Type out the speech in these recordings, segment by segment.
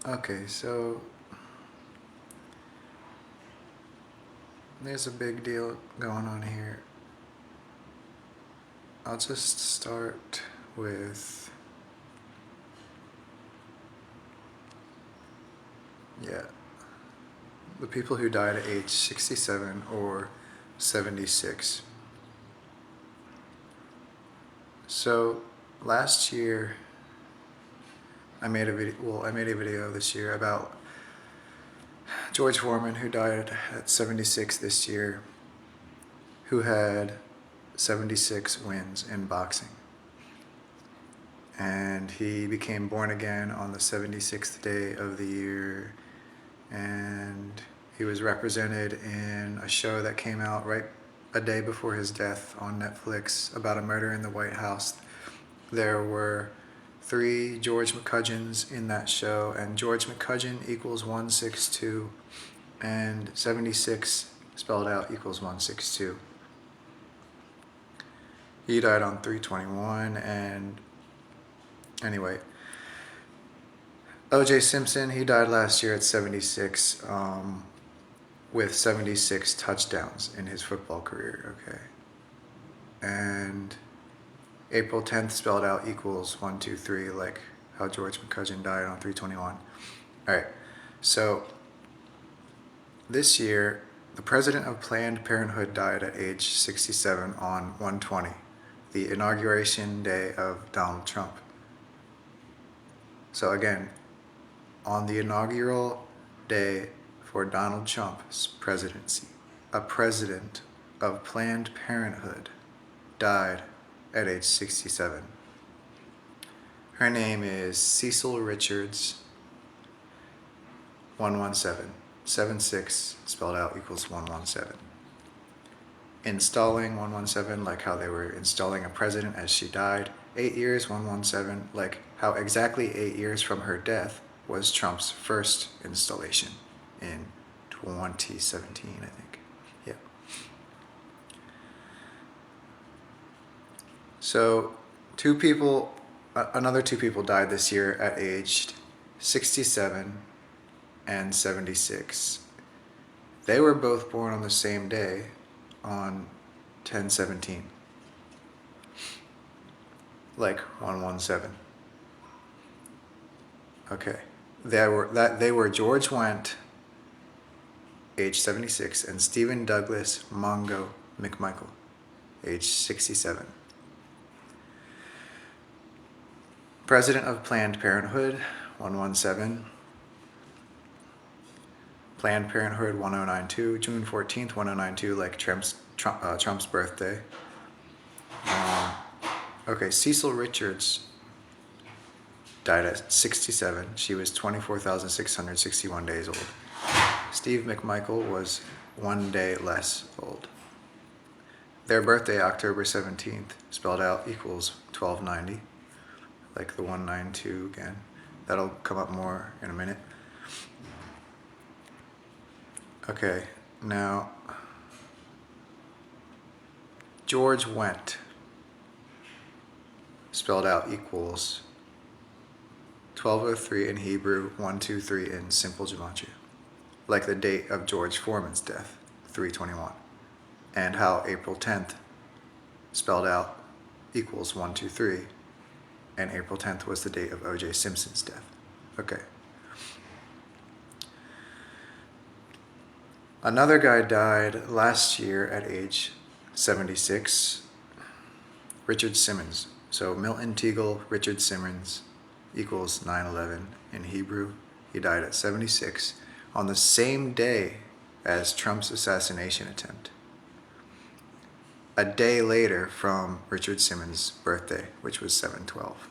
Okay, so there's a big deal going on here. I'll just start with, yeah, the people who died at age 67 or 76. So last year, I made a video this year about George Foreman, who died at 76 this year, who had 76 wins in boxing. And he became born again on the 76th day of the year, and he was represented in a show that came out right a day before his death on Netflix about a murder in the White House. There were 3 George McCudgeons in that show, and George McCudgeon equals 162, and 76 spelled out equals 162. He died on 3/21, and anyway, O.J. Simpson, he died last year at 76, with 76 touchdowns in his football career, okay? And April 10th spelled out equals 123, like how George McCudgeon died on 3/21. All right, so this year, the president of Planned Parenthood died at age 67 on 1/20, the inauguration day of Donald Trump. So again, on the inaugural day for Donald Trump's presidency, a president of Planned Parenthood died at age 67. Her name is Cecil Richards, 117. 76 spelled out equals 117. Installing 117, like how they were installing a president as she died. 8 years, 117, like how exactly 8 years from her death was Trump's first installation in 2017, I think. Yeah. So another two people died this year at aged 67 and 76. They were both born on the same day, on 10/17, like 117. Okay, they were George Wendt, age 76, and Stephen Douglas Mongo McMichael, age 67. President of Planned Parenthood, 117. Planned Parenthood, 1092, June 14th, 1092, like Trump's birthday. Okay, Cecil Richards died at 67. She was 24,661 days old. Steve McMichael was 1 day less old. Their birthday, October 17th, spelled out equals 1290, like the 192 again. That'll come up more in a minute. Okay, now George Wendt spelled out equals 1203 in Hebrew, 123 in simple Gematria, like the date of George Foreman's death, 3/21, and how April 10th spelled out equals 123, and April 10th was the date of O.J. Simpson's death. Okay. Another guy died last year at age 76, Richard Simmons. So Milton Teagle, Richard Simmons equals 9/11 in Hebrew. He died at 76 on the same day as Trump's assassination attempt. A day later from Richard Simmons' birthday, which was 7/12.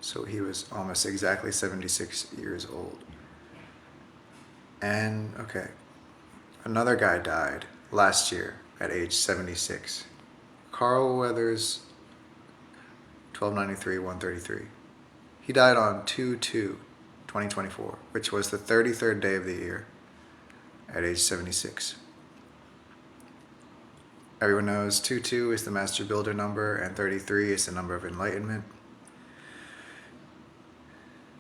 So he was almost exactly 76 years old. And okay, another guy died last year at age 76. Carl Weathers, 1293, 133. He died on 2/2/2024, which was the 33rd day of the year, at age 76. Everyone knows 2/2 is the master builder number, and 33 is the number of enlightenment.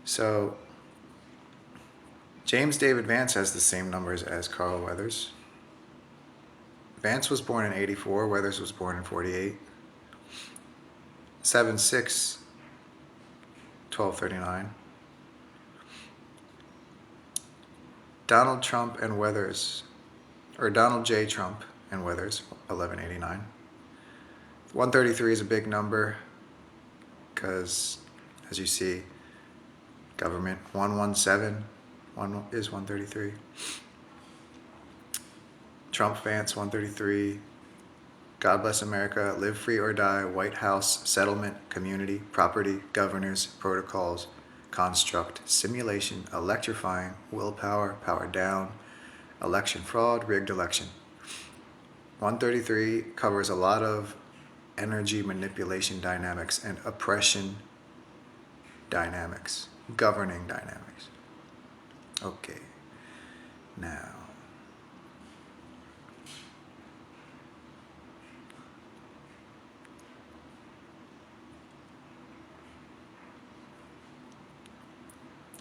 So James David Vance has the same numbers as Carl Weathers. Vance was born in 84, Weathers was born in 48. 7/6, 1239. Donald Trump and Weathers, or Donald J. Trump and Weathers, 1189. 133 is a big number because, as you see, government 117 is 133. Trump Vance 133. God bless America, live free or die, White House, settlement, community, property, governors, protocols, construct, simulation, electrifying, willpower, power down, election fraud, rigged election. 133 covers a lot of energy manipulation dynamics and oppression dynamics, governing dynamics. Okay, now.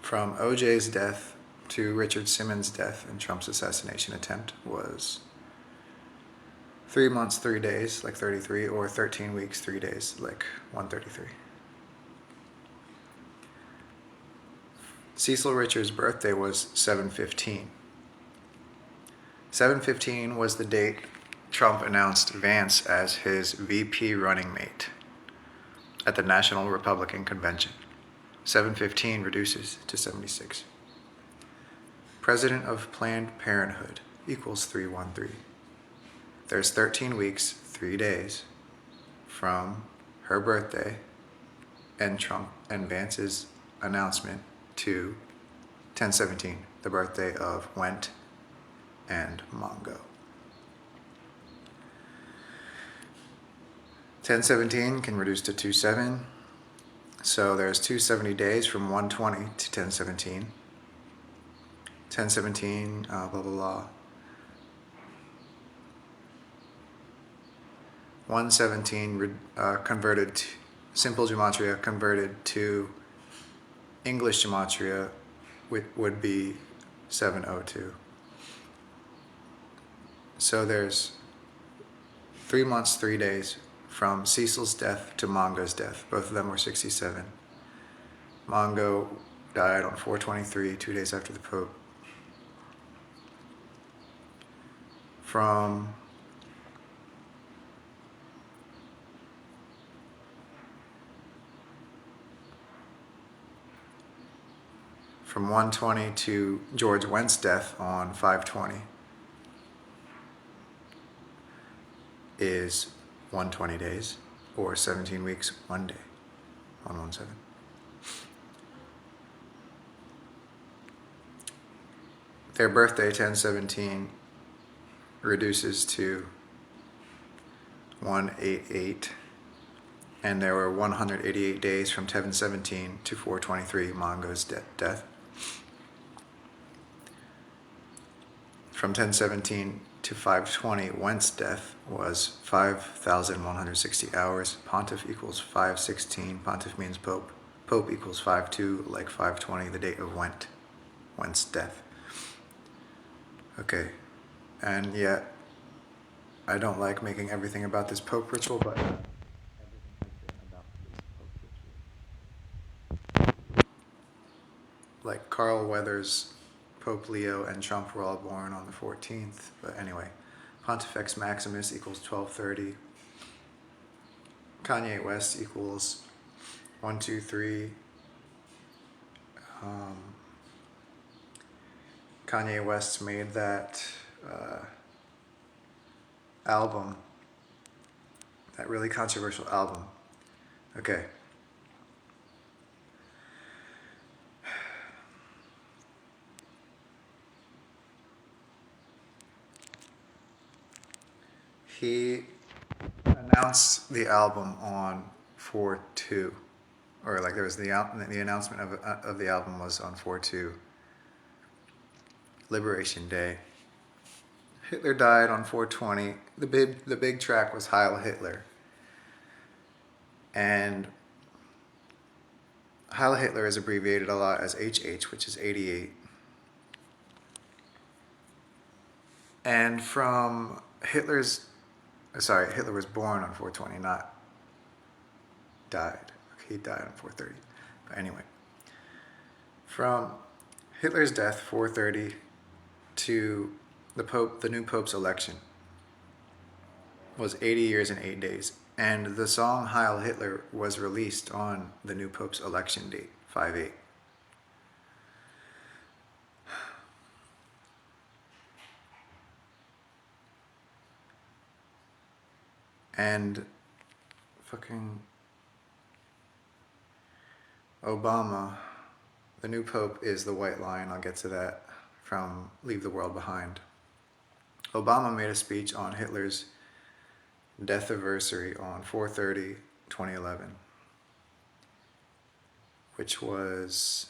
From OJ's death to Richard Simmons' death and Trump's assassination attempt was 3 months, 3 days, like 33, or 13 weeks, 3 days, like 133. Cecil Richards' birthday was 7/15. 7/15 was the date Trump announced Vance as his VP running mate at the National Republican Convention. 7/15 reduces to 76. President of Planned Parenthood equals 313. There's 13 weeks, 3 days from her birthday and Trump and Vance's announcement to 10/17, the birthday of Went and Mongo. 10/17 can reduce to 27. So there's 270 days from 120 to 10/17. 10/17, blah, blah, blah. 117 converted to simple Gematria, converted to English Gematria would be 702. So there's 3 months, 3 days from Cecil's death to Mongo's death. Both of them were 67. Mongo died on 4/23, 2 days after the Pope. From from 120 to George Went's death on 5/20 is 120 days, or 17 weeks, 1 day, 117. Their birthday, 10/17, reduces to 188, and there were 188 days from 10/17 to 4/23, Mongo's death. From 10/17 to 5/20, Went's death was 5,160 hours. Pontiff equals 5/16. Pontiff means Pope. Pope equals 5/2, like 5/20, the date of Went's death. Okay, and yet I don't like making everything about this Pope ritual, but everything has been about this Pope ritual. Like Carl Weathers, Pope Leo, and Trump were all born on the 14th. But anyway, Pontifex Maximus equals 1230. Kanye West equals 123. Kanye West made that album, that really controversial album. Okay. He announced the album on 4/2, or like there was the announcement of the album was on 4/2, Liberation Day. Hitler died on 4/20. The big track was Heil Hitler, and Heil Hitler is abbreviated a lot as HH, which is 88. And from Hitler was born on 420, not died. Okay, he died on 430. But anyway, from Hitler's death, 430, to the new Pope's election was 80 years and 8 days. And the song Heil Hitler was released on the new Pope's election date, 5/8. And fucking Obama, the new Pope is the White Lion. I'll get to that from Leave the World Behind. Obama made a speech on Hitler's death anniversary on 4/30/2011, which was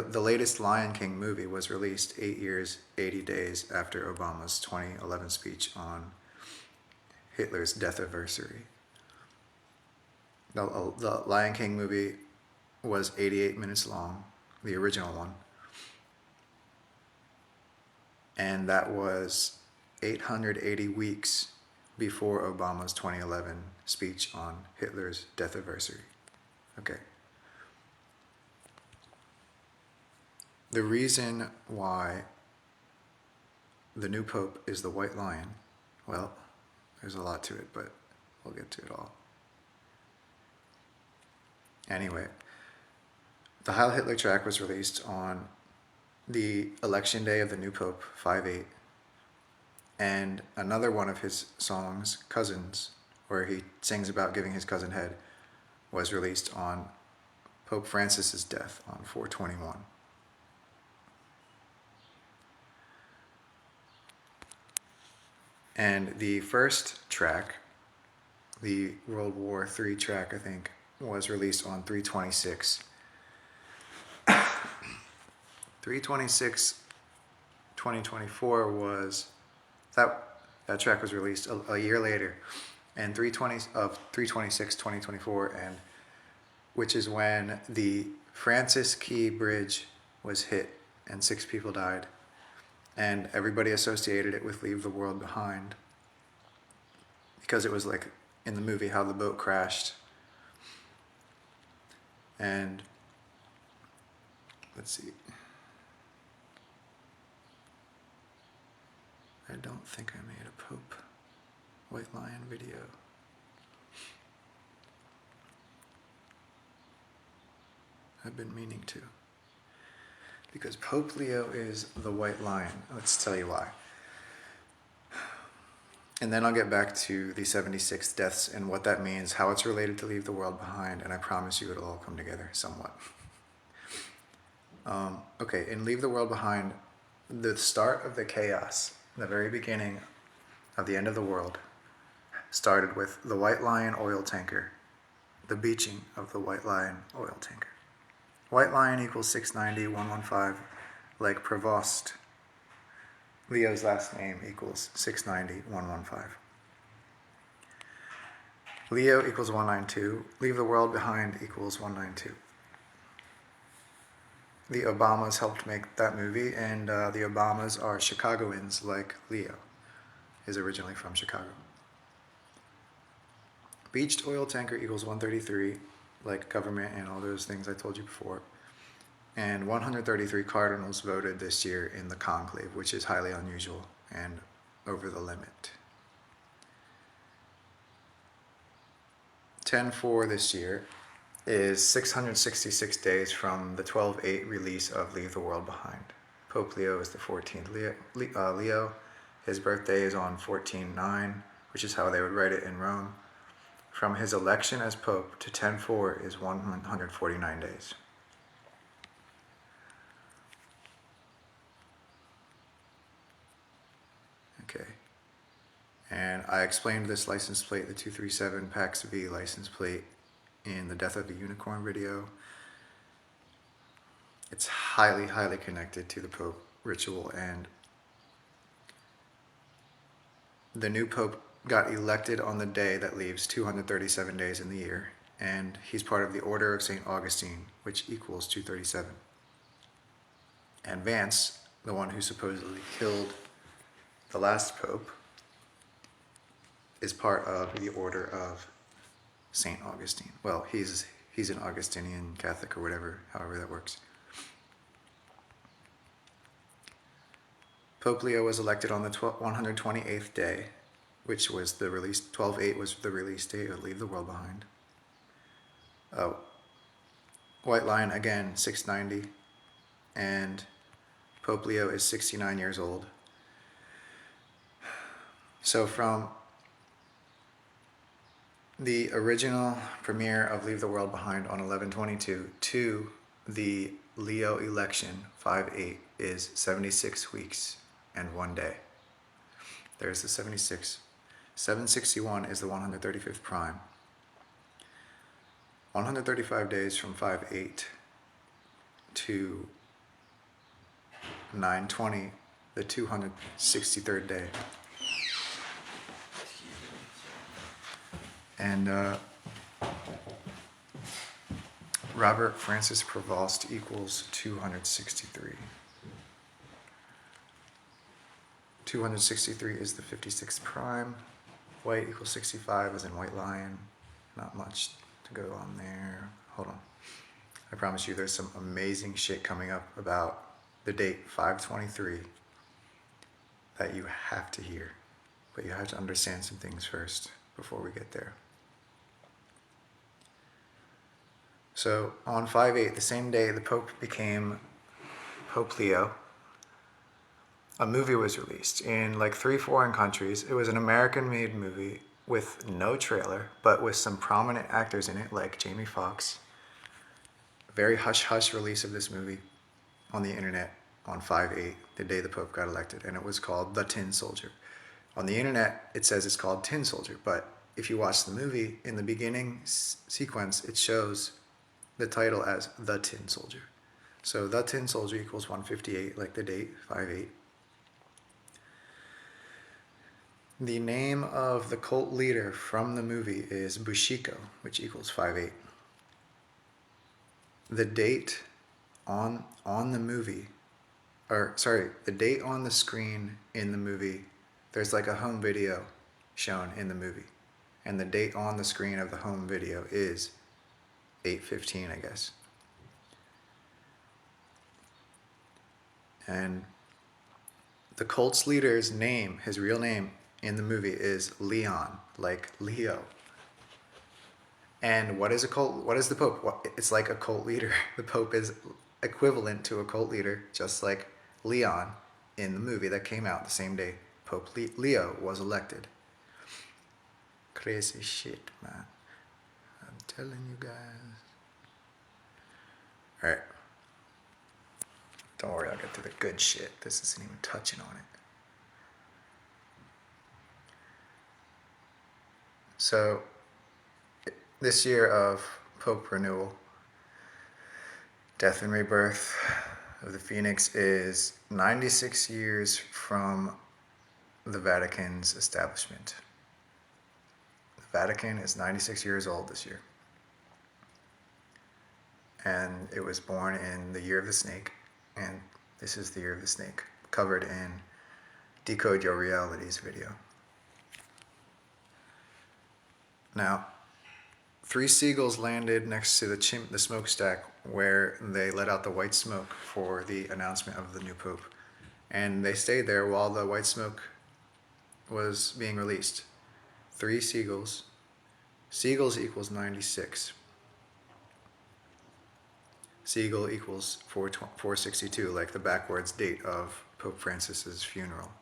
the latest Lion King movie was released 8 years, 80 days after Obama's 2011 speech on Hitler's death anniversary. The Lion King movie was 88 minutes long, the original one. And that was 880 weeks before Obama's 2011 speech on Hitler's death anniversary. Okay. The reason why the new Pope is the White Lion, well, there's a lot to it, but we'll get to it all. Anyway, the Heil Hitler track was released on the election day of the new Pope, 5/8. And another one of his songs, Cousins, where he sings about giving his cousin head, was released on Pope Francis's death on 4/21. And the first track, the World War III track, I think, was released on 3/26. 3/26/2024 was that track was released a year later, and 3/26/2024, and which is when the Francis Key Bridge was hit and 6 people died, and everybody associated it with Leave the World Behind because it was like in the movie how the boat crashed. And let's see. I don't think I made a Pope White Lion video. I've been meaning to. Because Pope Leo is the White Lion. Let's tell you why. And then I'll get back to the 76 deaths and what that means, how it's related to Leave the World Behind, and I promise you it'll all come together somewhat. Okay, in Leave the World Behind, the start of the chaos, the very beginning of the end of the world, started with the White Lion oil tanker, the beaching of the White Lion oil tanker. White Lion equals 690, 115, like Provost. Leo's last name equals 690, 115. Leo equals 192. Leave the World Behind equals 192. The Obamas helped make that movie, and the Obamas are Chicagoans like Leo is originally from Chicago. Beached oil tanker equals 133, like government and all those things I told you before. And 133 cardinals voted this year in the conclave, which is highly unusual and over the limit. 10/4 this year is 666 days from the 12/8 release of Leave the World Behind. Pope Leo is the 14th. Leo, his birthday is on 14/9, which is how they would write it in Rome. From his election as Pope to 10/4 is 149 days. Okay. And I explained this license plate, the 237 Pax V license plate, in the Death of the Unicorn video. It's highly, highly connected to the Pope ritual, and the new Pope got elected on the day that leaves 237 days in the year, and he's part of the Order of St. Augustine, which equals 237. And Vance, the one who supposedly killed the last Pope, is part of the Order of St. Augustine. Well, he's an Augustinian Catholic or whatever, however that works. Pope Leo was elected on the 128th day, which was the release. 12/8 was the release date of Leave the World Behind. White Lion, again, 690. And Pope Leo is 69 years old. So from the original premiere of Leave the World Behind on 11/22 to the Leo election, 5/8, is 76 weeks and 1 day. There's the 76. 761 is the 135th prime. 135 days from 5/8 to 9/20, the 263rd day. And Robert Francis Prevost equals 263. 263 is the 56th prime. White equals 65 as in White Lion. Not much to go on there. Hold on. I promise you there's some amazing shit coming up about the date 5/23 that you have to hear. But you have to understand some things first before we get there. So on 5/8, the same day the Pope became Pope Leo, a movie was released in like 3 foreign countries. It was an American-made movie with no trailer, but with some prominent actors in it, like Jamie Foxx. A very hush-hush release of this movie on the internet on 5/8, the day the Pope got elected, and it was called The Tin Soldier. On the internet, it says it's called Tin Soldier, but if you watch the movie, in the beginning sequence, it shows the title as The Tin Soldier. So The Tin Soldier equals 158, like the date, 5/8. The name of the cult leader from the movie is Bushiko, which equals 5/8. The date on the movie, the date on the screen in the movie, there's like a home video shown in the movie. And the date on the screen of the home video is 8/15, I guess. And the cult's leader's name, his real name in the movie, is Leon, like Leo. And what is a cult? What is the Pope? It's like a cult leader. The Pope is equivalent to a cult leader, just like Leon in the movie that came out the same day Pope Leo was elected. Crazy shit, man. I'm telling you guys. Alright. Don't worry, I'll get to the good shit. This isn't even touching on it. So, this year of Pope renewal, death and rebirth of the Phoenix, is 96 years from the Vatican's establishment. The Vatican is 96 years old this year. And it was born in the year of the snake, and this is the year of the snake, covered in Decode Your Reality's video. Now, 3 seagulls landed next to the smokestack where they let out the white smoke for the announcement of the new Pope. And they stayed there while the white smoke was being released. 3 seagulls. Seagulls equals 96. Seagull equals 462, like the backwards date of Pope Francis's funeral.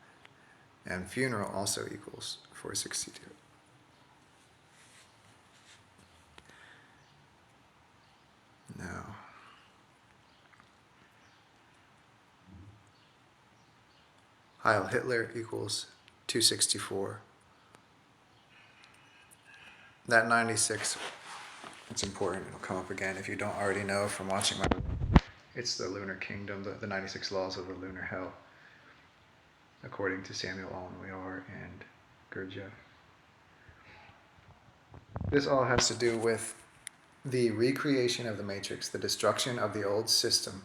And funeral also equals 462. Now, Heil Hitler equals 264. That 96, it's important, it'll come up again if you don't already know from watching my, it's the lunar kingdom, the 96 laws of the lunar hell, according to Samuel Allen Weor and Gurdjieff. This all has to do with the recreation of the matrix, the destruction of the old system,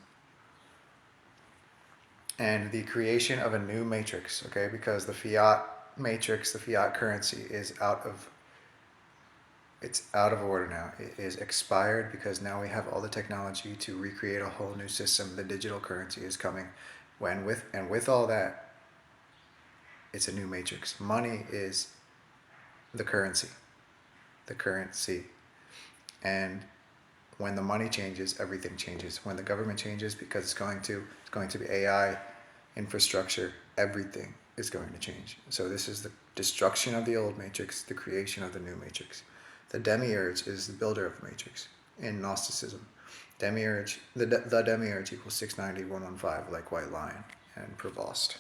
and the creation of a new matrix, okay? Because the fiat matrix, the fiat currency is out of order now. It is expired because now we have all the technology to recreate a whole new system. The digital currency is coming. With all that, it's a new matrix. Money is the currency. The currency. And when the money changes, everything changes. When the government changes, because it's going to be AI infrastructure, everything is going to change. So this is the destruction of the old matrix, the creation of the new matrix. The demiurge is the builder of the matrix in Gnosticism. Demiurge, the demiurge equals 690, 115, like White Lion and Provost.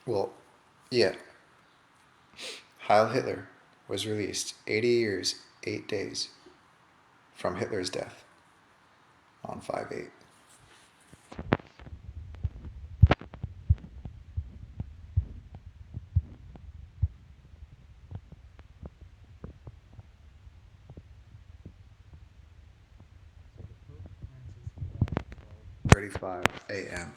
Well, yeah. Heil Hitler was released 80 years, 8 days from Hitler's death on 5/8. a.m.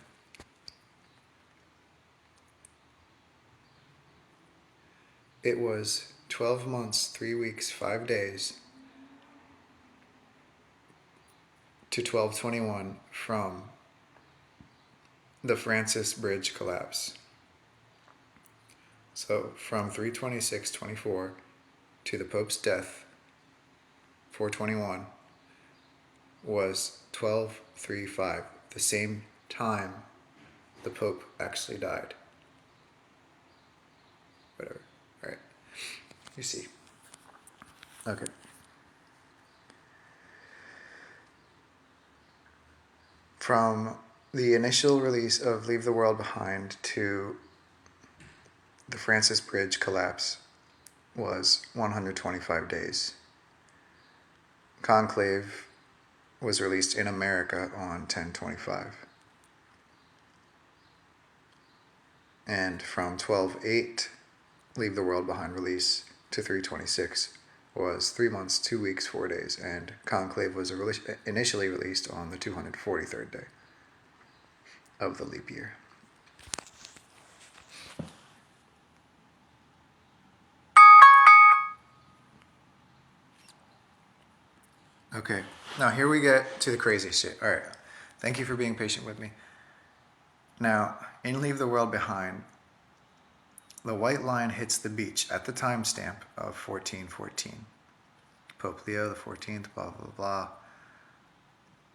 It was 12 months, 3 weeks, 5 days to 12/21 from the Francis Bridge collapse. So from 3/26/24 to the Pope's death, 4/21, was 12/35, the same time the Pope actually died. Whatever. All right. You see. Okay. From the initial release of Leave the World Behind to the Francis Bridge collapse was 125 days. Conclave was released in America on 10/25. And from 12/8, Leave the World Behind release to 3/26 was 3 months, 2 weeks, 4 days, and Conclave was initially released on the 243rd day of the leap year. Okay, now here we get to the crazy shit. All right, thank you for being patient with me. Now, in Leave the World Behind, the white line hits the beach at the timestamp of 1414. Pope Leo the 14th, blah, blah, blah.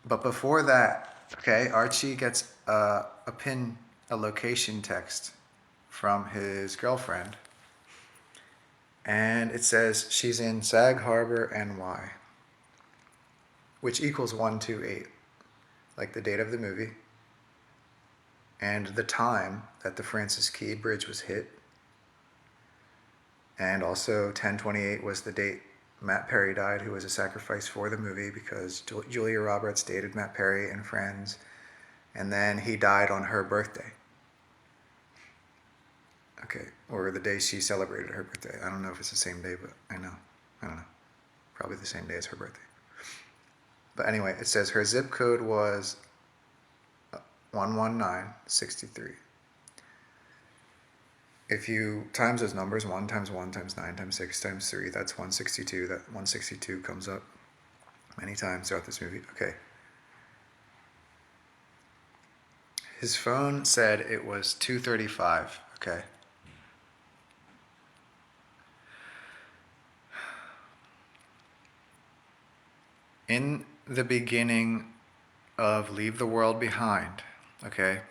But before that, okay, Archie gets a location text from his girlfriend. And it says she's in Sag Harbor, NY, which equals 128, like the date of the movie, and the time that the Francis Key Bridge was hit. And also 10/28 was the date Matt Perry died, who was a sacrifice for the movie because Julia Roberts dated Matt Perry in Friends. And then he died on her birthday. Okay, or the day she celebrated her birthday. I don't know if it's the same day, but I don't know. Probably the same day as her birthday. But anyway, it says her zip code was 11963. If you times those numbers, 1 times 1 times 9 times 6 times 3, that's 162. That 162 comes up many times throughout this movie. Okay. His phone said it was 2:35. Okay. In the beginning of Leave the World Behind, okay,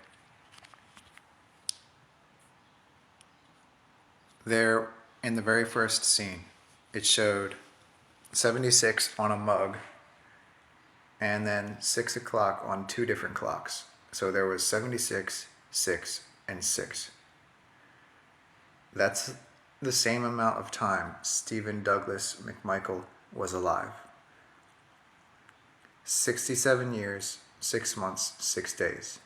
there in the very first scene, it showed 76 on a mug and then 6 o'clock on 2 different clocks. So there was 76, 6, and 6. That's the same amount of time Stephen Douglas McMichael was alive. 67 years, 6 months, 6 days.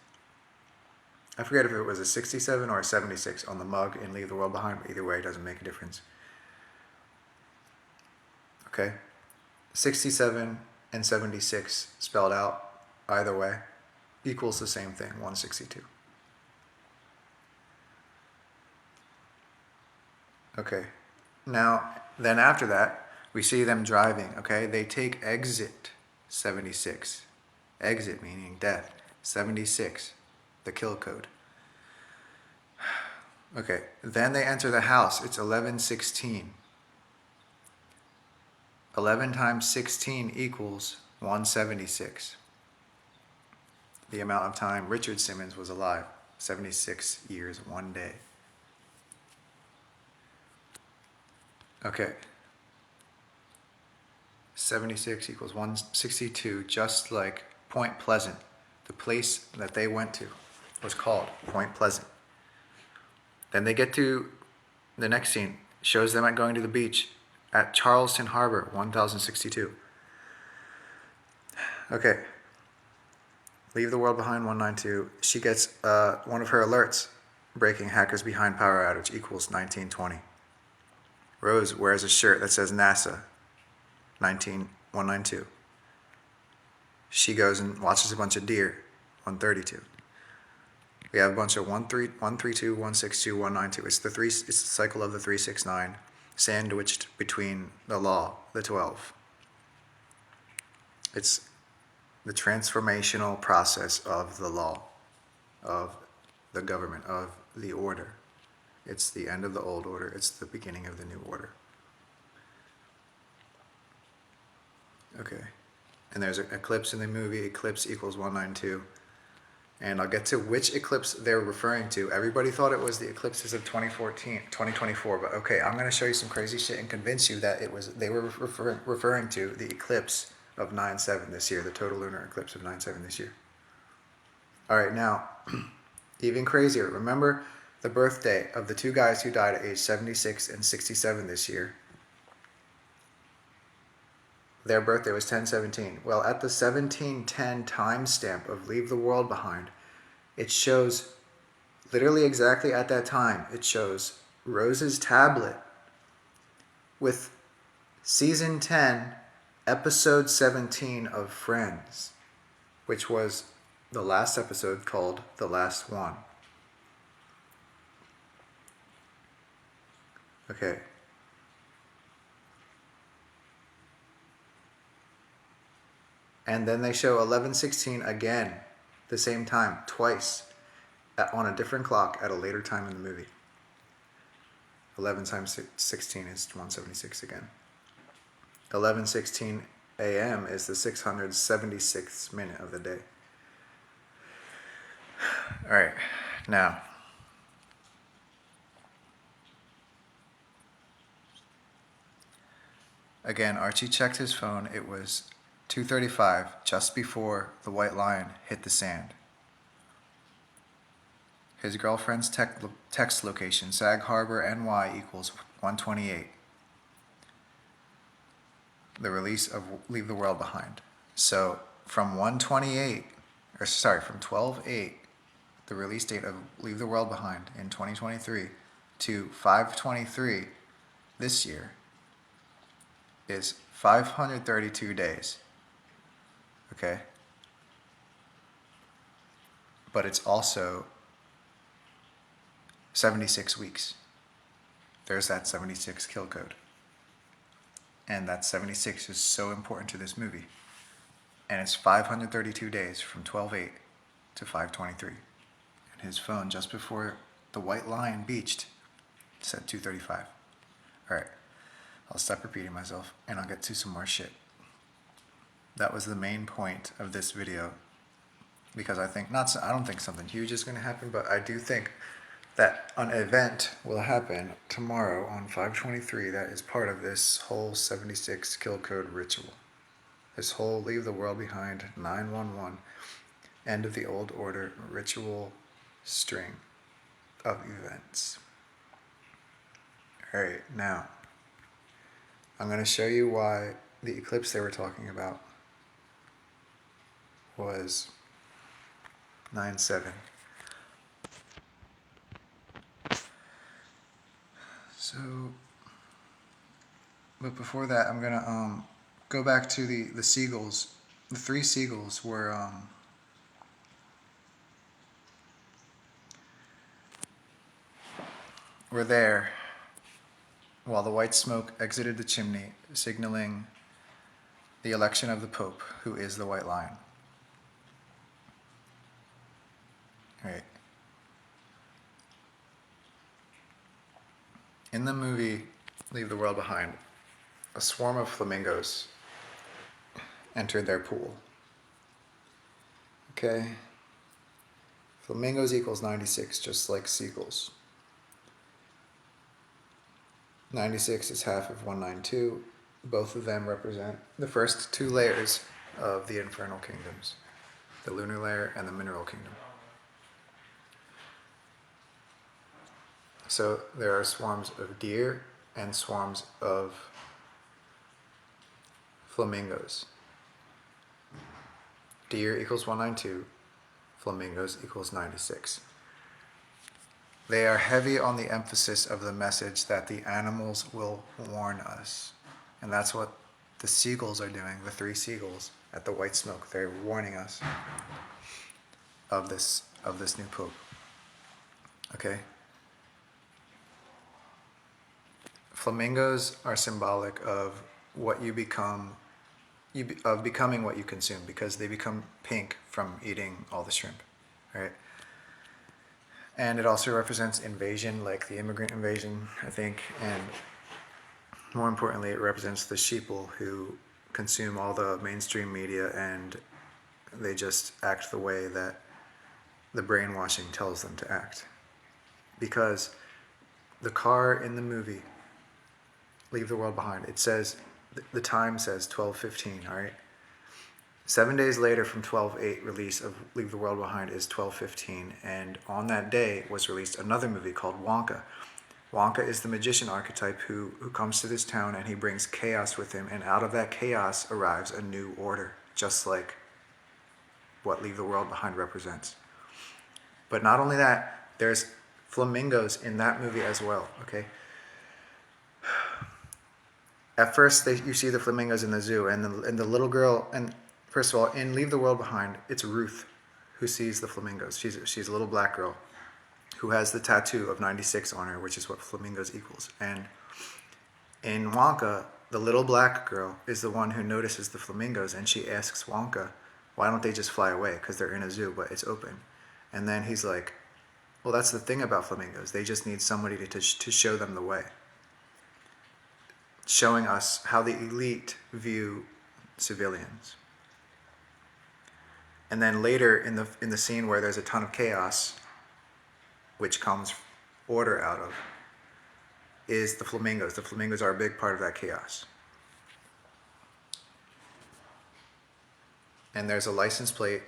I forget if it was a 67 or a 76 on the mug in Leave the World Behind, but either way, it doesn't make a difference. Okay? 67 and 76 spelled out either way equals the same thing, 162. Okay. Now, then after that, we see them driving, okay? They take exit 76. Exit meaning death. 76, the kill code. Okay, then they enter the house. It's 11:16. 11 times 16 equals 176. The amount of time Richard Simmons was alive. 76 years, 1 day. Okay. 76 equals 162, just like Point Pleasant. The place that they went to was called Point Pleasant. Then they get to the next scene, shows them going to the beach at Charleston Harbor, 1062. Okay. Leave the World Behind, 192. She gets one of her alerts, breaking hackers behind power outage, equals 1920. Rose wears a shirt that says NASA, 192. She goes and watches a bunch of deer, 132. We have a bunch of 132, 162, 192. It's the cycle of the 369, sandwiched between the law, the 12. It's the transformational process of the law, of the government, of the order. It's the end of the old order. It's the beginning of the new order. Okay. And there's an eclipse in the movie. Eclipse equals 192. And I'll get to which eclipse they're referring to. Everybody thought it was the eclipses of 2024, but okay, I'm going to show you some crazy shit and convince you that they were referring to the eclipse of 9/7 this year, the total lunar eclipse of 9/7 this year. All right, now, even crazier. Remember the birthday of the two guys who died at age 76 and 67 this year? Their birthday was 10/17. Well, at the 1710 timestamp of Leave the World Behind, it shows, literally exactly at that time, it shows Rose's tablet with Season 10, Episode 17 of Friends, which was the last episode called The Last One. Okay. And then they show 11:16 again, the same time, twice, on a different clock at a later time in the movie. 11 times 16 is 176 again. 11:16 a.m. is the 676th minute of the day. All right, now. Again, Archie checked his phone. It was 2:35, just before the White Lion hit the sand. His girlfriend's text location, Sag Harbor, NY, equals 128. The release of Leave the World Behind. So from 128, or sorry, from 12/8, the release date of Leave the World Behind in 2023, to 5/23 this year is 532 days. Okay? But it's also 76 weeks. There's that 76 kill code. And that 76 is so important to this movie. And it's 532 days from 12/8 to 5/23. And his phone, just before the white line beached, said 2:35. Alright, I'll stop repeating myself and I'll get to some more shit. That was the main point of this video, because I don't think something huge is going to happen, but I do think that an event will happen tomorrow on 5/23 that is part of this whole 76 kill code ritual. This whole Leave the World Behind 911 end of the old order ritual string of events. Alright, now I'm going to show you why the eclipse they were talking about was 9/7. So, but before that, I'm gonna go back to the seagulls. The three seagulls were there while the white smoke exited the chimney, signaling the election of the Pope, who is the White Lion. Right. In the movie Leave the World Behind, a swarm of flamingos entered their pool. Okay? Flamingos equals 96, just like seagulls. 96 is half of 192. Both of them represent the first two layers of the infernal kingdoms, the lunar layer and the mineral kingdom. So there are swarms of deer and swarms of flamingos. Deer equals 192, flamingos equals 96. They are heavy on the emphasis of the message that the animals will warn us. And that's what the seagulls are doing, the three seagulls at the white smoke. They're warning us of this new pope. Okay? Flamingos are symbolic of what you become, of becoming what you consume, because they become pink from eating all the shrimp, right? And it also represents invasion, like the immigrant invasion, I think, and more importantly, it represents the sheeple who consume all the mainstream media and they just act the way that the brainwashing tells them to act. Because the car in the movie, Leave the World Behind, it says, the time says 12:15, all right? 7 days later from 12/8 release of Leave the World Behind is 12:15, and on that day was released another movie called Wonka. Wonka is the magician archetype who comes to this town and he brings chaos with him, and out of that chaos arrives a new order, just like what Leave the World Behind represents. But not only that, there's flamingos in that movie as well, okay? At first, you see the flamingos in the zoo, and the little girl, and first of all, in Leave the World Behind, it's Ruth who sees the flamingos. She's a little black girl who has the tattoo of 96 on her, which is what flamingos equals. And in Wonka, the little black girl is the one who notices the flamingos, and she asks Wonka, why don't they just fly away? Because they're in a zoo, but it's open. And then he's like, well, that's the thing about flamingos. They just need somebody to show them the way. Showing us how the elite view civilians. And then later in the scene where there's a ton of chaos, which comes order out of, is the flamingos. The flamingos are a big part of that chaos. And there's a license plate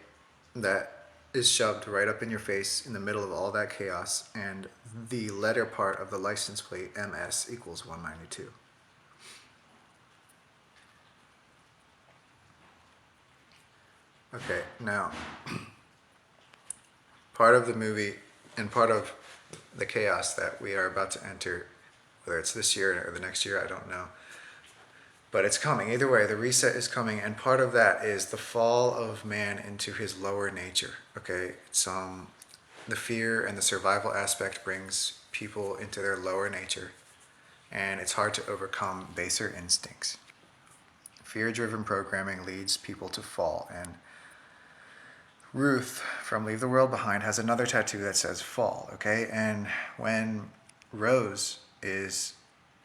that is shoved right up in your face in the middle of all that chaos, and the letter part of the license plate, MS, equals 192. Okay, now, part of the movie and part of the chaos that we are about to enter, whether it's this year or the next year, I don't know. But it's coming. Either way, the reset is coming, and part of that is the fall of man into his lower nature. Okay, it's the fear and the survival aspect brings people into their lower nature, and it's hard to overcome baser instincts. Fear-driven programming leads people to fall, and Ruth from Leave the World Behind has another tattoo that says fall, okay? And when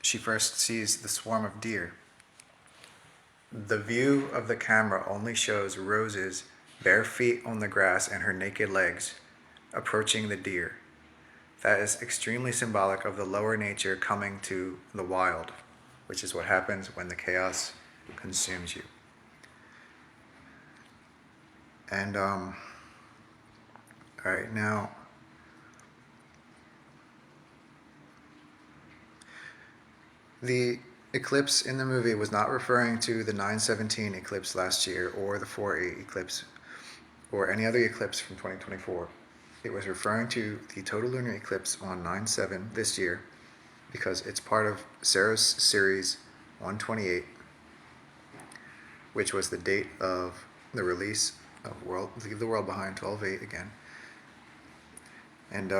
she first sees the swarm of deer, the view of the camera only shows Rose's bare feet on the grass and her naked legs approaching the deer. That is extremely symbolic of the lower nature coming to the wild, which is what happens when the chaos consumes you. And, all right, now, the eclipse in the movie was not referring to the 9/17 eclipse last year or the 4/8 eclipse or any other eclipse from 2024. It was referring to the total lunar eclipse on 9/7 this year because it's part of Sarah's series 128, which was the date of the release of Leave the World Behind 12/8 again. And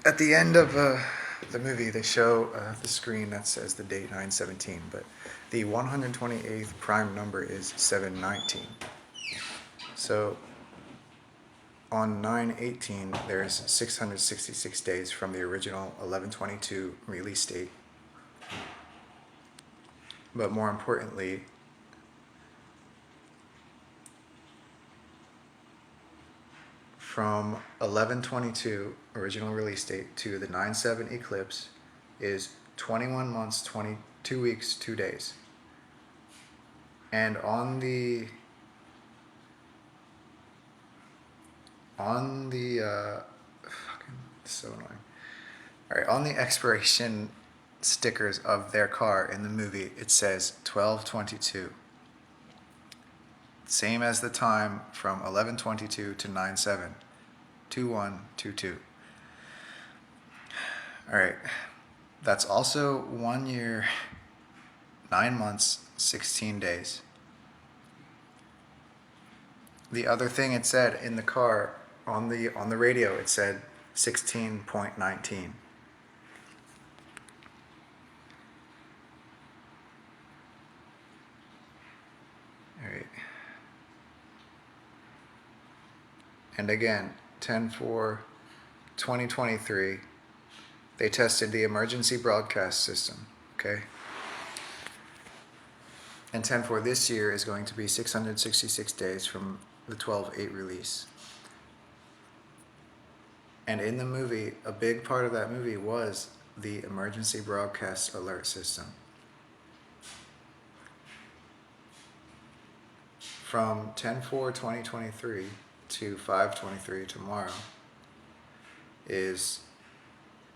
at the end of the movie, they show the screen that says the date 9/17, but the 128th prime number is 7/19. So on 9/18, there's 666 days from the original 11/22 release date. But more importantly, from 11/22 original release date to the 9/7 eclipse is 21 months, 22 weeks, 2 days. And on the fucking so annoying. All right, on the expiration stickers of their car in the movie, it says 12/22. Same as the time from 11/22 to 9/7, 2122. All right, that's also 1 year, 9 months, 16 days. The other thing it said in the car on the radio, it said 16.19. All right. And again, 10/4/2023, they tested the emergency broadcast system, okay? And 10/4 this year is going to be 666 days from the 12/8 release. And in the movie, a big part of that movie was the emergency broadcast alert system. From 10/4/2023 to 5/23 tomorrow is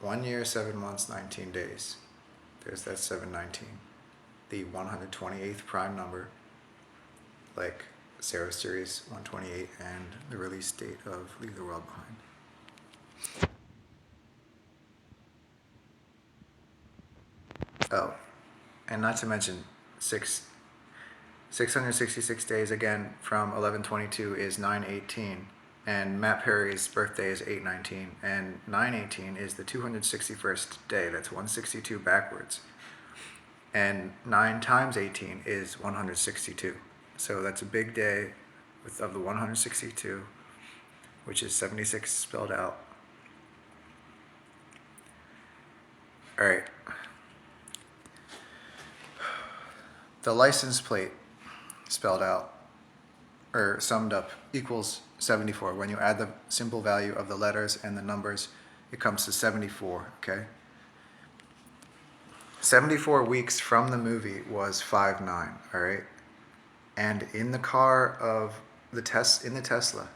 1 year, 7 months, 19 days. There's that 7/19. The 128th prime number, like Sarah Series 128 and the release date of Leave the World Behind. Oh, and not to mention 666 days again from 11/22 is 9/18, and Matt Perry's birthday is 8/19, and 9/18 is the 261st day. That's 162 backwards, and 9 times 18 is 162. So that's a big day of the 162, which is 76 spelled out. All right. The license plate spelled out, or summed up, equals 74. When you add the simple value of the letters and the numbers, it comes to 74, okay? 74 weeks from the movie was 5/9, all right? And in the car of in the Tesla,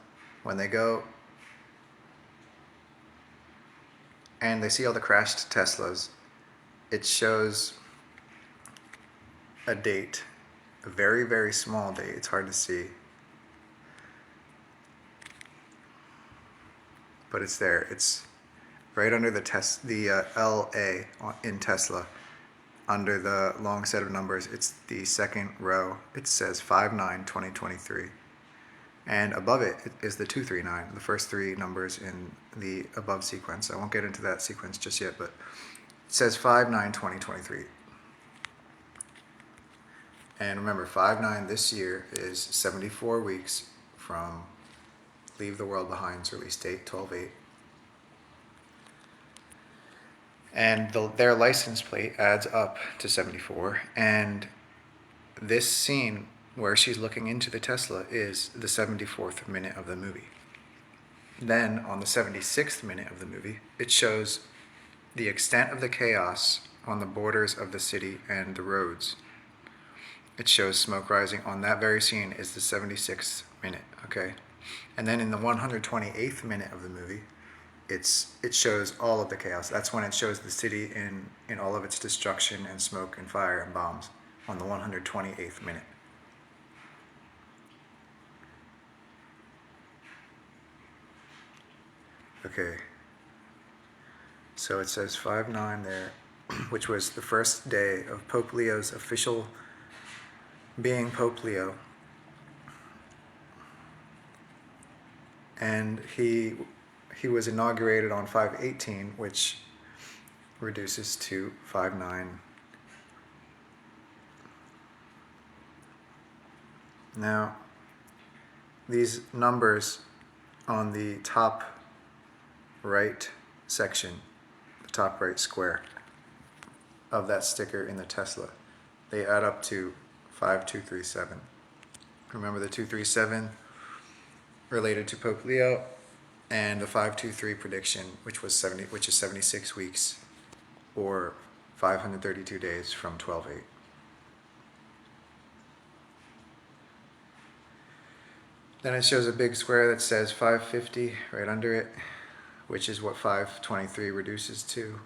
when they go and they see all the crashed Teslas, it shows a date, a very, very small date. It's hard to see. but it's there. It's right under the LA in Tesla. Under the long set of numbers, it's the second row. It says 5/9/2023. And above it is the 239, the first three numbers in the above sequence. I won't get into that sequence just yet, but it says 5/9/2023. And remember, 5/9 this year is 74 weeks from Leave the World Behind's release date, 12/8. And their license plate adds up to 74. And this scene where she's looking into the Tesla is the 74th minute of the movie. Then, on the 76th minute of the movie, it shows the extent of the chaos on the borders of the city and the roads. It shows smoke rising. On that very scene is the 76th minute, okay? And then in the 128th minute of the movie, it shows all of the chaos. That's when it shows the city in all of its destruction and smoke and fire and bombs on the 128th minute. Okay. So it says 5/9 there, which was the first day of Pope Leo's official being Pope Leo. And he was inaugurated on 5/18, which reduces to 5/9. Now, these numbers on the top right section, the top right square of that sticker in the Tesla, they add up to 5237. Remember the 237 related to Pope Leo, and the 523 prediction, which is 76 weeks, or 532 days from 12/8. Then it shows a big square that says 550 right under it, which is what 523 reduces to.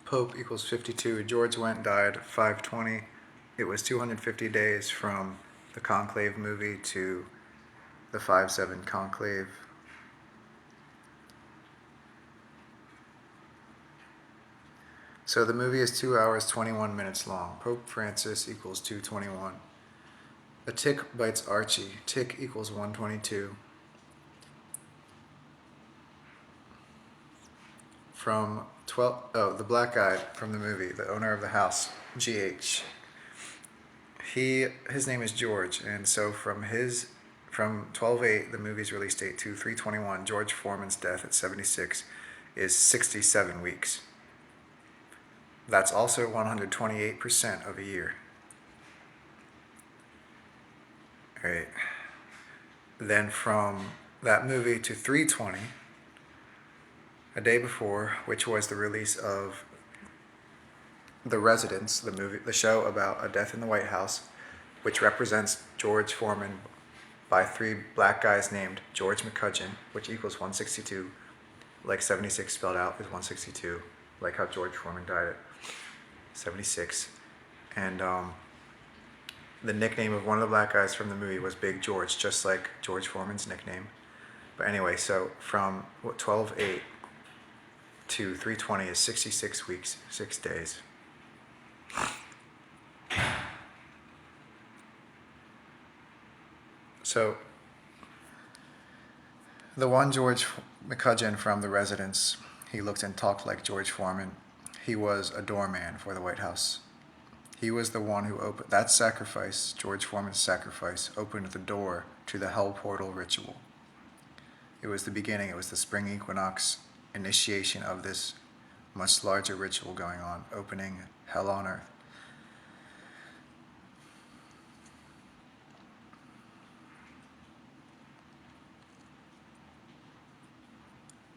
Pope equals 52. George Wendt died 520. It was 250 days from the Conclave movie to the 5/7 Conclave. So the movie is 2 hours 21 minutes long. Pope Francis equals 221. A tick bites Archie. Tick equals 122. From the black guy from the movie, the owner of the house, GH. His name is George, and so from 12/8, the movie's release date, to 3/21, George Foreman's death at 76 is 67 weeks. That's also 128% of a year. All right. Then from that movie to 3/20, a day before, which was the release of The Residence, the show about a death in the White House, which represents George Foreman by three black guys named George McCudgeon, which equals 162, like 76 spelled out is 162, like how George Foreman died at 76. And the nickname of one of the black guys from the movie was Big George, just like George Foreman's nickname. But anyway, so from 12/8 to 3/20 is 66 weeks, 6 days. So the one George McCudgeon from The Residence, he looked and talked like George Foreman. He was a doorman for the White House. He was the one who opened that sacrifice. George Foreman's sacrifice opened the door to the hell portal ritual. It was the beginning. It was the spring equinox initiation of this much larger ritual going on, opening hell on earth.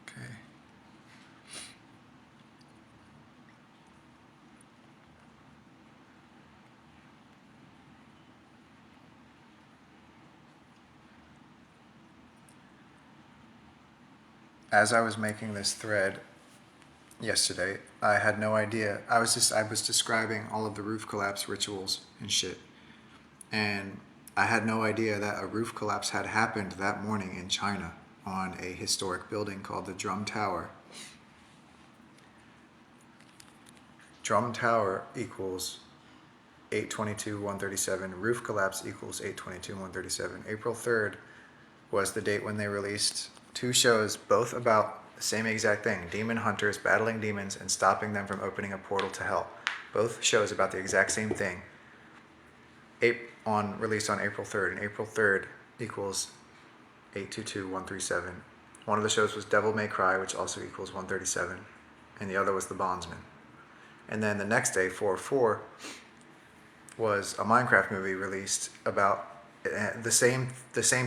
Okay. as I was making this thread yesterday, I had no idea. I was describing all of the roof collapse rituals and shit. And I had no idea that a roof collapse had happened that morning in China on a historic building called the Drum Tower. Drum Tower equals 8/22/137. Roof collapse equals 8/22/137. April 3rd was the date when they released two shows, both about the same exact thing: demon hunters battling demons and stopping them from opening a portal to hell. Both shows about the exact same thing. Released on April 3rd, and April 3rd equals 8/22/137. One of the shows was Devil May Cry, which also equals 137, and the other was The Bondsman. And then the next day, 4/4, was a Minecraft movie released about the same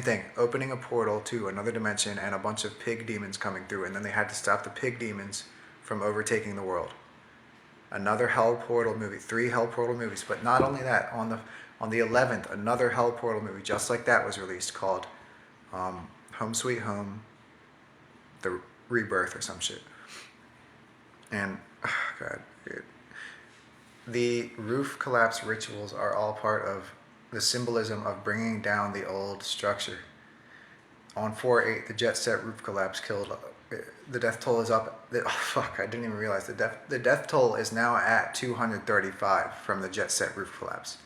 thing, opening a portal to another dimension and a bunch of pig demons coming through, and then they had to stop the pig demons from overtaking the world. Another Hell Portal movie, 3 Hell Portal movies. But not only that, on the 11th, another Hell Portal movie just like that was released called Home Sweet Home, The Rebirth or some shit. And, God, dude. The roof collapse rituals are all part of the symbolism of bringing down the old structure. On 4/8, the jet set roof collapse killed. The death toll is up. Oh, fuck, I didn't even realize the death toll is now at 235 from the jet set roof collapse.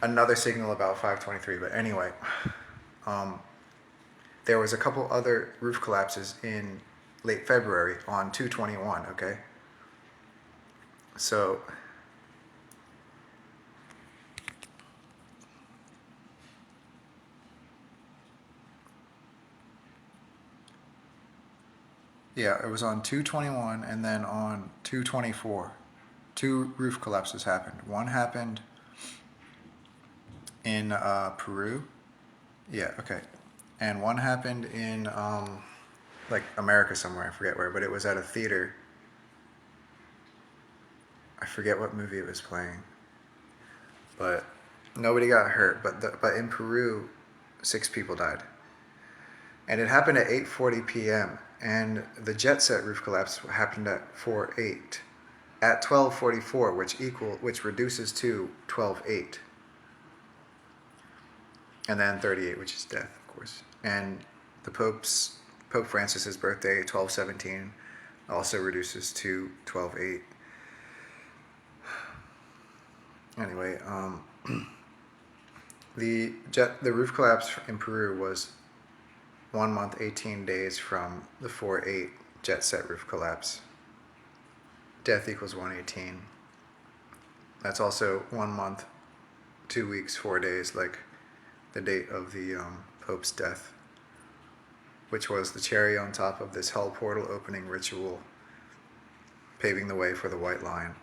Another signal about 523, but anyway, there was a couple other roof collapses in late February on 2/21, okay? So, yeah, it was on 2/21 and then on 2/24. 2 roof collapses happened. One happened in Peru. Yeah, okay. And one happened in like America somewhere, I forget where, but it was at a theater. I forget what movie it was playing. But nobody got hurt, but in Peru 6 people died. And it happened at 8:40 p.m. and the jet set roof collapse happened at 4/8. At 12:44, which reduces to 12/8. And then 38, which is death, of course. And Pope Francis's birthday, 12/17, also reduces to 12/8. Anyway, the roof collapse in Peru was 1 month, 18 days from the 4/8 jet set roof collapse. Death equals 118. That's also 1 month, 2 weeks, 4 days, like the date of the Pope's death, which was the cherry on top of this hell portal opening ritual, paving the way for the White Line.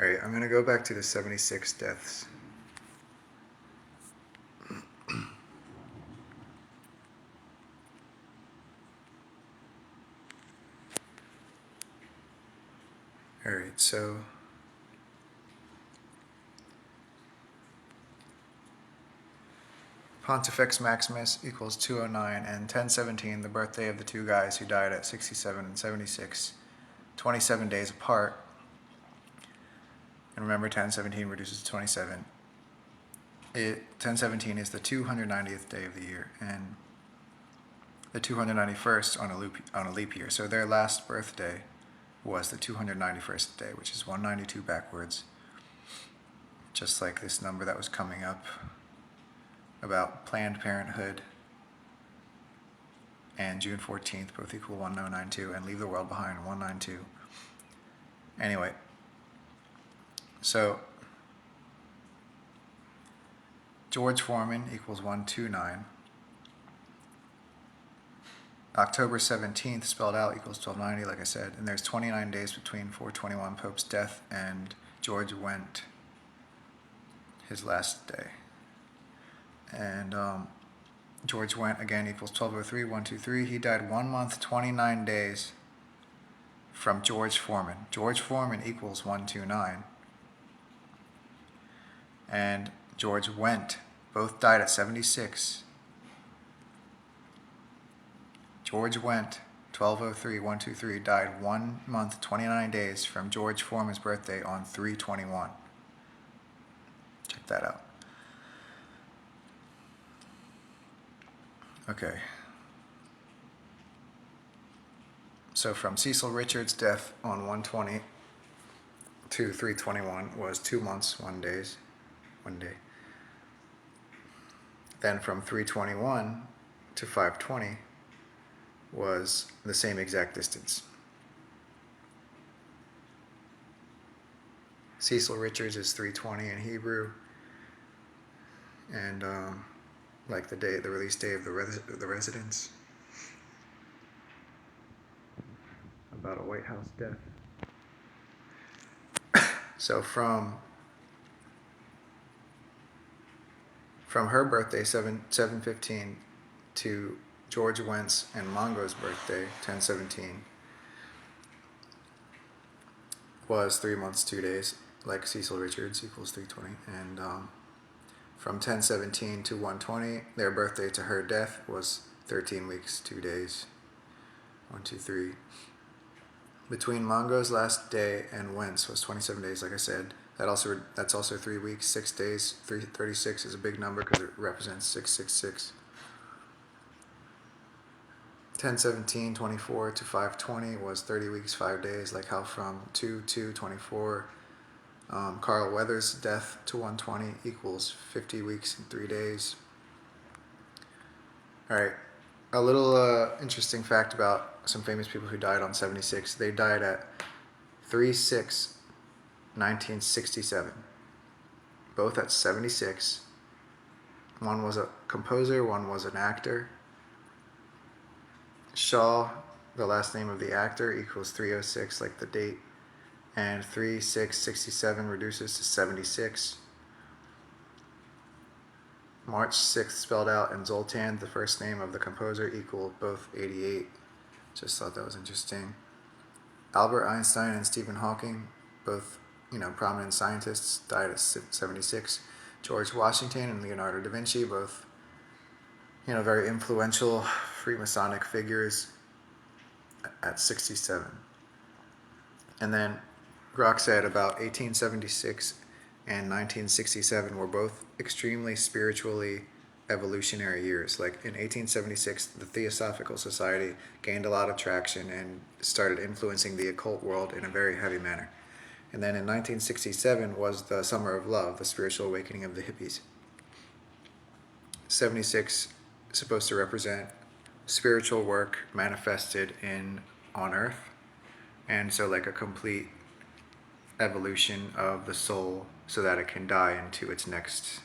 Alright, I'm going to go back to the 76 deaths. Alright, so Pontifex Maximus equals 209, and 1017, the birthday of the two guys who died at 67 and 76, 27 days apart. And remember, 1017 reduces to 27. 1017 is the 290th day of the year, and the 291st on a leap year. So their last birthday was the 291st day, which is 192 backwards. Just like this number that was coming up about Planned Parenthood and June 14th both equal 1092, and Leave the World Behind 192. Anyway, so George Foreman equals 129. October 17th spelled out equals 1290, like I said, and there's 29 days between 421 Pope's death and George Wendt, his last day. And George Wendt again equals 1203, 123. He died 1 month, 29 days from George Foreman. George Foreman equals 129. And George Wendt, both died at 76. George Wendt, 1203-123, died 1 month, 29 days from George Foreman's birthday on 3/21. Check that out. Okay. So from Cecil Richards' death on 1/20 to 3/21 was 2 months, 1 day. Then from 3/21 to 5/20 was the same exact distance. Cecil Richards is 3/20 in Hebrew, and like the release day of the Residents, about a White House death. So from her birthday 7/15 to George Wendt's and Mongo's birthday 10/17 was 3 months, 2 days, like Cecil Richards equals 3/20, and from 10/17 to 1/20, their birthday to her death was 13 weeks, 2 days. 1, 2, 3. Between Mongo's last day and Wendt's was 27 days, like I said. That's also 3 weeks, 6 days. 336 is a big number because it represents 666. 10/17/24 to 5/20 was 30 weeks, 5 days, like how from 2/2/24 Carl Weathers' death to 1/20 equals 50 weeks and 3 days. Alright, a little interesting fact about some famous people who died on 76. They died at 3/6/1967. Both at 76. One was a composer, one was an actor. Shaw, the last name of the actor, equals 306, like the date. And 3/6/67 reduces to 76. March 6th spelled out, and Zoltan, the first name of the composer, equal both 88. Just thought that was interesting. Albert Einstein and Stephen Hawking, both prominent scientists, died at 76. George Washington and Leonardo da Vinci, both very influential Freemasonic figures, at 67. And then Grok said about 1876 and 1967 were both extremely spiritually evolutionary years. Like in 1876, the Theosophical Society gained a lot of traction and started influencing the occult world in a very heavy manner. And then in 1967 was the Summer of Love, the spiritual awakening of the hippies. 76 is supposed to represent spiritual work manifested on Earth, and so like a complete evolution of the soul so that it can die into its next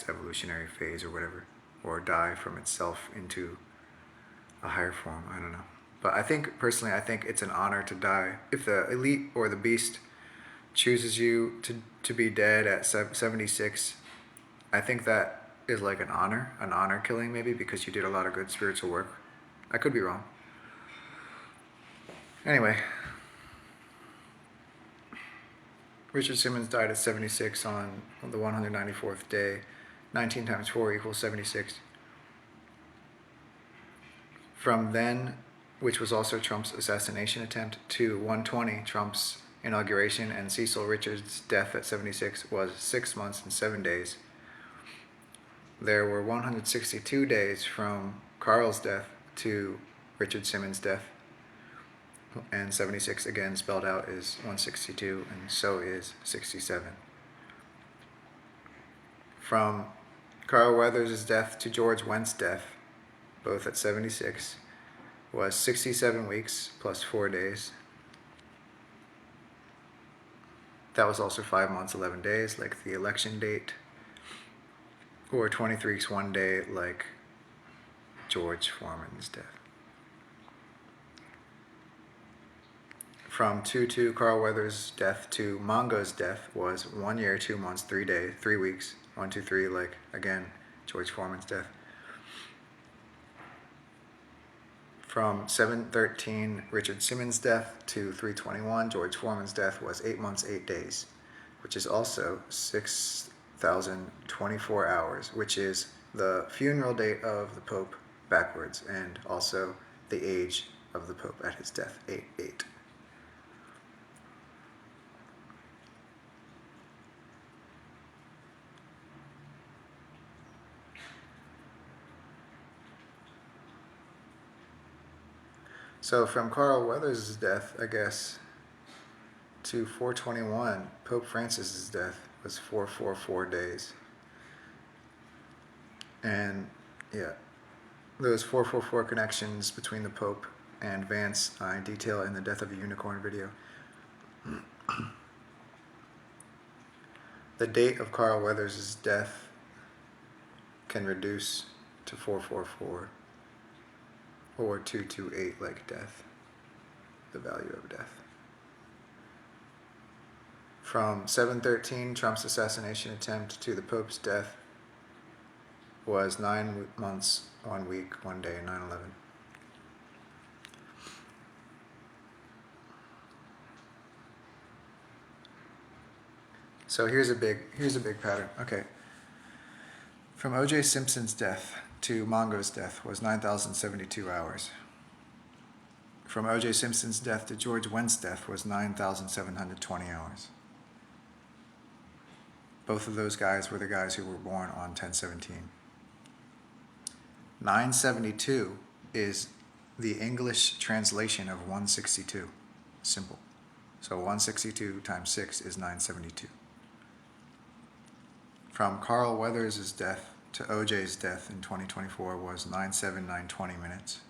evolutionary phase or whatever, or die from itself into a higher form. I don't know. But I think it's an honor to die. If the elite or the beast chooses you to be dead at 76, I think that is like an honor killing maybe, because you did a lot of good spiritual work. I could be wrong. Anyway, Richard Simmons died at 76 on the 194th day. 19 times 4 equals 76. From then, which was also Trump's assassination attempt, to 1/20, Trump's inauguration, and Cecil Richards' death at 76 was 6 months and 7 days. There were 162 days from Carl's death to Richard Simmons' death, and 76 again spelled out is 162, and so is 67. From Carl Weathers' death to George Wendt's death, both at 76, was 67 weeks plus 4 days. That was also 5 months, 11 days, like the election date, or 23 weeks, 1 day, like George Foreman's death. From 2/2 Carl Weathers' death to Mongo's death was 1 year, 2 months, 3 weeks, 1, 2, 3, like again George Foreman's death. From 7/13, Richard Simmons' death, to 3/21, George Foreman's death was 8 months, 8 days, which is also 6,024 hours, which is the funeral date of the Pope backwards, and also the age of the Pope at his death, 8/8. So from Carl Weathers' death, I guess, to 4/21, Pope Francis's death was 444 days. And yeah, those 444 connections between the Pope and Vance I detail in the Death of a Unicorn video. The date of Carl Weathers' death can reduce to 444 or 228 like death, the value of death. From 7/13, Trump's assassination attempt, to the Pope's death was 9 months, 1 week, 1 day, 9/11. So here's a big pattern. Okay. From O.J. Simpson's death to Mongo's death was 9,072 hours. From O.J. Simpson's death to George Wendt's death was 9,720 hours. Both of those guys were the guys who were born on 10/17. 972 is the English translation of 162. Simple. So 162 times 6 is 972. From Carl Weathers' death to O.J.'s death in 2024 was 97920 minutes.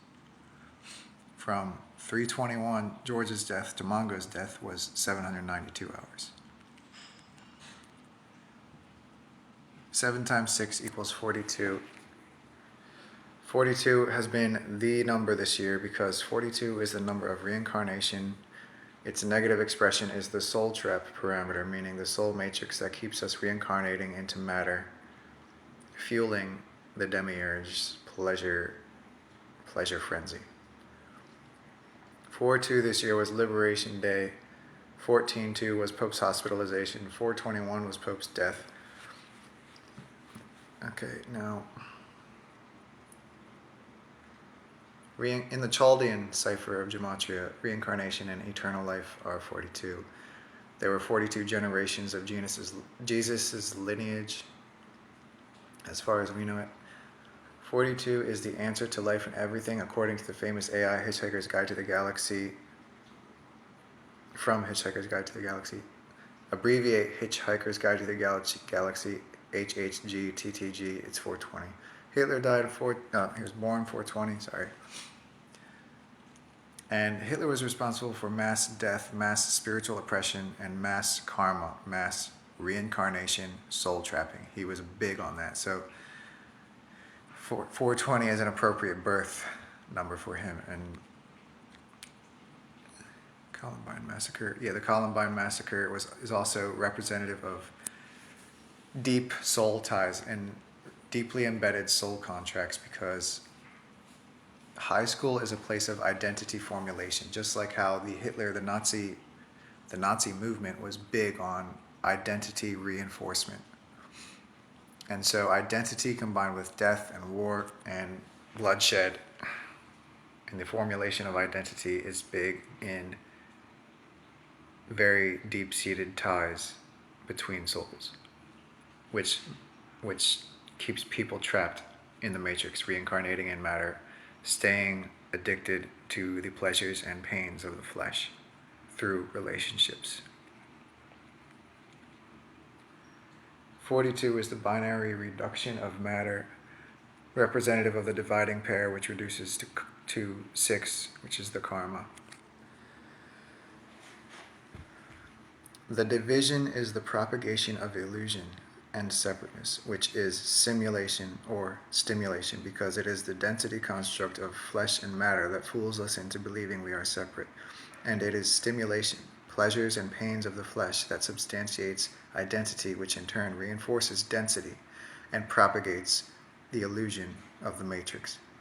From 3/21, George's death to Mongo's death was 792 hours. 7 times 6 equals 42. 42 has been the number this year because 42 is the number of reincarnation. Its negative expression is the soul trap parameter, meaning the soul matrix that keeps us reincarnating into matter, fueling the demiurge's pleasure frenzy. 4/2 this year was Liberation Day. 14/2 was Pope's hospitalization. 4/21 was Pope's death. Okay, now, in the Chaldean cipher of Gematria, reincarnation and eternal life are 42. There were 42 generations of Jesus' lineage, as far as we know it. 42 is the answer to life and everything, according to the famous AI Hitchhiker's Guide to the Galaxy, from Hitchhiker's Guide to the Galaxy. Abbreviate Hitchhiker's Guide to the Galaxy, HHG, it's 420. Hitler died he was born 420, sorry. And Hitler was responsible for mass death, mass spiritual oppression, and mass karma, mass reincarnation, soul trapping. He was big on that. So 420 is an appropriate birth number for him. And Columbine Massacre, the Columbine Massacre is also representative of deep soul ties and deeply embedded soul contracts, because high school is a place of identity formulation, just like how the Nazi movement was big on identity reinforcement. And so identity combined with death and war and bloodshed and the formulation of identity is big in very deep-seated ties between souls, which keeps people trapped in the matrix, reincarnating in matter, staying addicted to the pleasures and pains of the flesh through relationships. 42 is the binary reduction of matter, representative of the dividing pair, which reduces to 6, which is the karma. The division is the propagation of illusion and separateness, which is simulation or stimulation, because it is the density construct of flesh and matter that fools us into believing we are separate. And it is stimulation, pleasures and pains of the flesh, that substantiates identity, which in turn reinforces density and propagates the illusion of the matrix.